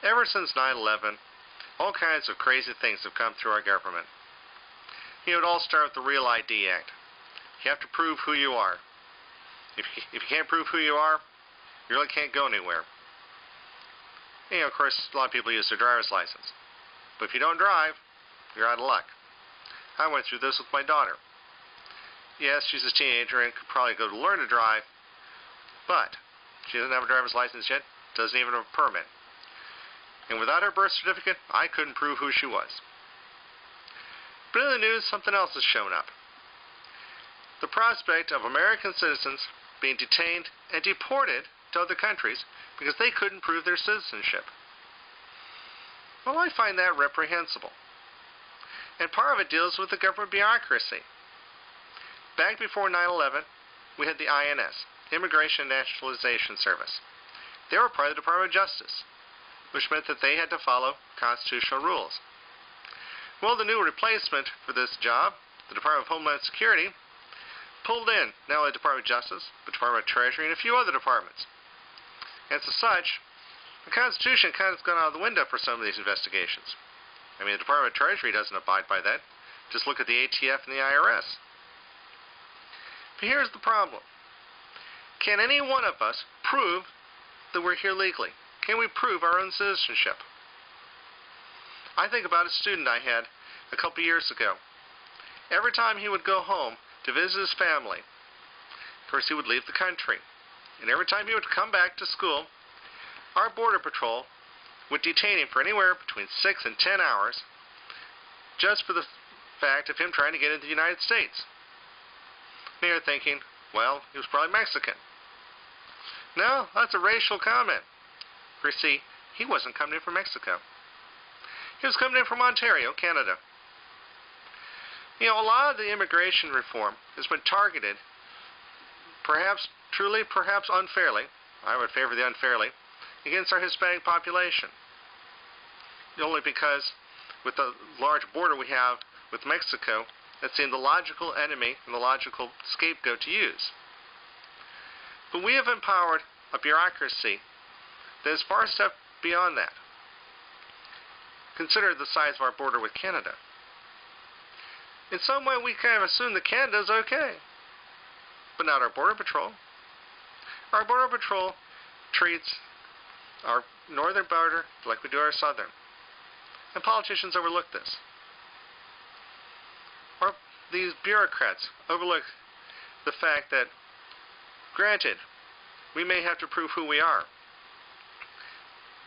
Ever since 9/11, all kinds of crazy things have come through our government. It all started with the Real ID Act. You have to prove who you are. If you can't prove who you are, you really can't go anywhere. Of course, a lot of people use their driver's license. But if you don't drive, you're out of luck. I went through this with my daughter. Yes, she's a teenager and could probably go to learn to drive, but she doesn't have a driver's license yet, doesn't even have a permit. And without her birth certificate, I couldn't prove who she was. But in the news, something else has shown up. The prospect of American citizens being detained and deported to other countries because they couldn't prove their citizenship. Well, I find that reprehensible. And part of it deals with the government bureaucracy. Back before 9/11, we had the INS, Immigration and Naturalization Service. They were part of the Department of Justice, which meant that they had to follow constitutional rules. Well, the new replacement for this job, the Department of Homeland Security, pulled in not only the Department of Justice, but the Department of Treasury and a few other departments. And as such, the Constitution kind of has gone out of the window for some of these investigations. I mean, the Department of Treasury doesn't abide by that. Just look at the ATF and the IRS. But here's the problem. Can any one of us prove that we're here legally? Can we prove our own citizenship? I think about a student I had a couple years ago. Every time he would go home to visit his family, of course he would leave the country. And every time he would come back to school, our Border Patrol would detain him for anywhere between 6 and 10 hours just for the fact of him trying to get into the United States. And you're thinking, well, he was probably Mexican. No, that's a racial comment. For you see, he wasn't coming in from Mexico. He was coming in from Ontario, Canada. A lot of the immigration reform has been targeted, perhaps truly, perhaps unfairly, I would favor the unfairly, against our Hispanic population. Only because with the large border we have with Mexico, that seemed the logical enemy and the logical scapegoat to use. But we have empowered a bureaucracy that is far a step beyond that. Consider the size of our border with Canada. In some way, we kind of assume that Canada is okay, but not our Border Patrol. Our Border Patrol treats our northern border like we do our southern. And politicians overlook this. These bureaucrats overlook the fact that, granted, we may have to prove who we are,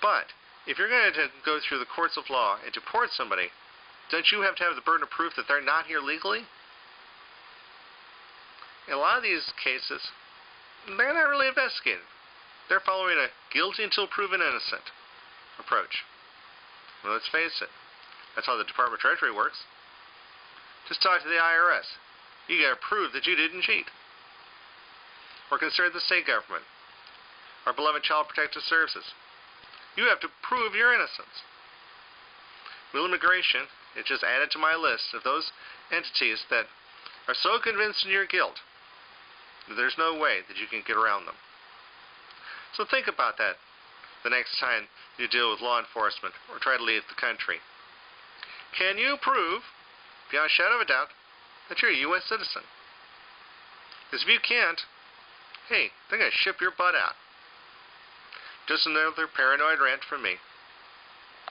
but if you're going to go through the courts of law and deport somebody, don't you have to have the burden of proof that they're not here legally? In a lot of these cases, they're not really investigated. They're following a guilty until proven innocent approach. Well, let's face it, that's how the Department of Treasury works. Just talk to the IRS. You got to prove that you didn't cheat. Or consider the state government, our beloved Child Protective Services. You have to prove your innocence. Will immigration is just added to my list of those entities that are so convinced in your guilt that there's no way that you can get around them. So think about that the next time you deal with law enforcement or try to leave the country. Can you prove, beyond a shadow of a doubt, that you're a U.S. citizen? Because if you can't, hey, they're going to ship your butt out. Just another paranoid rant from me.